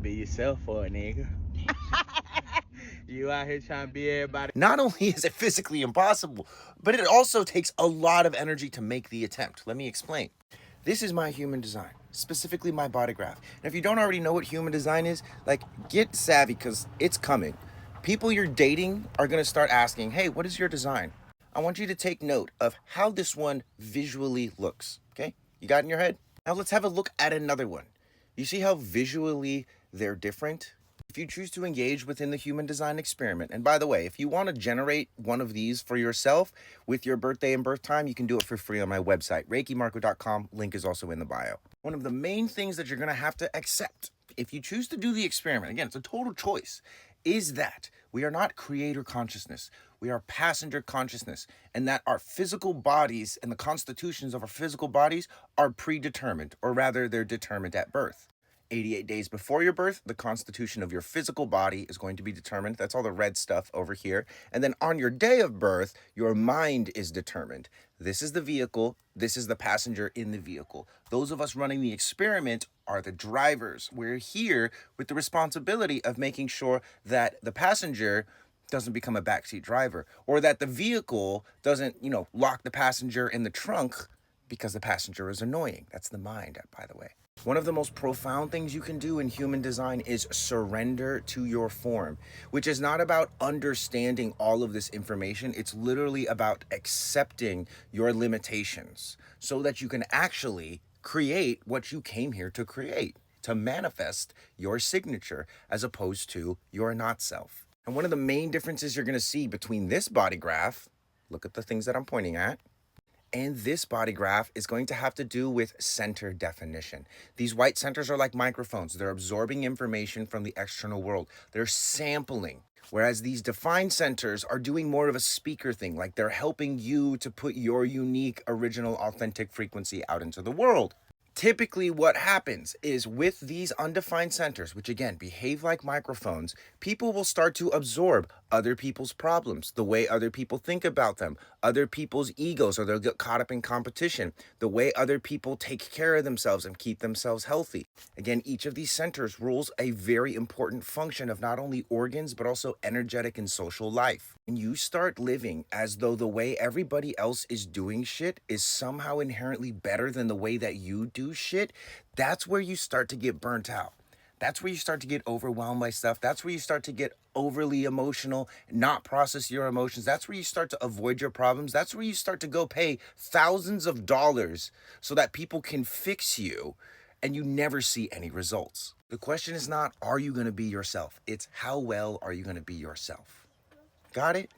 Be yourself for a nigga. You out here trying to be everybody. Not only is it physically impossible, but it also takes a lot of energy to make the attempt. Let me explain. This is my human design, specifically my body graph. And if you don't already know what human design is, like, get savvy because it's coming. People you're dating are going to start asking, hey, what is your design? I want you to take note of how this one visually looks, okay? You got it in your head? Now let's have a look at another one. You see how visually they're different? If you choose to engage within the human design experiment, and by the way, if you want to generate one of these for yourself with your birthday and birth time, you can do it for free on my website, reikimarco.com. Link is also in the bio. One of the main things that you're going to have to accept if you choose to do the experiment, again, it's a total choice, is that we are not creator consciousness. We are passenger consciousness, and that our physical bodies and the constitutions of our physical bodies are predetermined, or rather, they're determined at birth. 88 days before your birth, the constitution of your physical body is going to be determined. That's all the red stuff over here. And then on your day of birth, your mind is determined. This is the vehicle. This is the passenger in the vehicle. Those of us running the experiment are the drivers. We're here with the responsibility of making sure that the passenger doesn't become a backseat driver, or that the vehicle doesn't, lock the passenger in the trunk because the passenger is annoying. That's the mind, by the way. One of the most profound things you can do in human design is surrender to your form, which is not about understanding all of this information. It's literally about accepting your limitations so that you can actually create what you came here to create, to manifest your signature as opposed to your not self. And one of the main differences you're going to see between this body graph, look at the things that I'm pointing at, and this body graph is going to have to do with center definition. These white centers are like microphones. They're absorbing information from the external world. They're sampling. Whereas these defined centers are doing more of a speaker thing, like they're helping you to put your unique, original, authentic frequency out into the world. Typically, what happens is with these undefined centers, which again behave like microphones, people will start to absorb other people's problems, the way other people think about them, other people's egos, or they'll get caught up in competition, the way other people take care of themselves and keep themselves healthy. Again, each of these centers rules a very important function of not only organs, but also energetic and social life. And you start living as though the way everybody else is doing shit is somehow inherently better than the way that you do shit, that's where you start to get burnt out. That's where you start to get overwhelmed by stuff. That's where you start to get overly emotional, not process your emotions. That's where you start to avoid your problems. That's where you start to go pay thousands of dollars so that people can fix you and you never see any results. The question is not, are you going to be yourself? It's how well are you going to be yourself? Got it?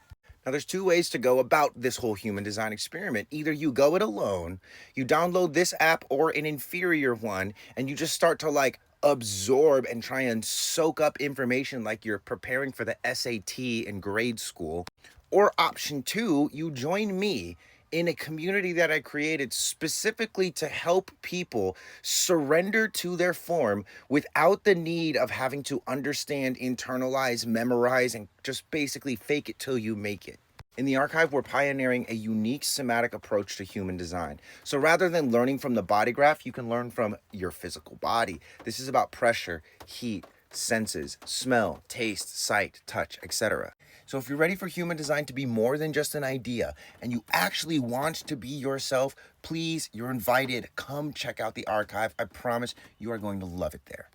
Now, there's two ways to go about this whole human design experiment. Either you go it alone, you download this app or an inferior one, and you just start to absorb and try and soak up information like you're preparing for the SAT in grade school. Or option two, you join me in a community that I created specifically to help people surrender to their form without the need of having to understand, internalize, memorize, and just basically fake it till you make it. In the archive, we're pioneering a unique somatic approach to human design. So rather than learning from the body graph, you can learn from your physical body. This is about pressure, heat, senses, smell, taste, sight, touch, etc. So if you're ready for human design to be more than just an idea and you actually want to be yourself, please, you're invited. Come check out the archive. I promise you are going to love it there.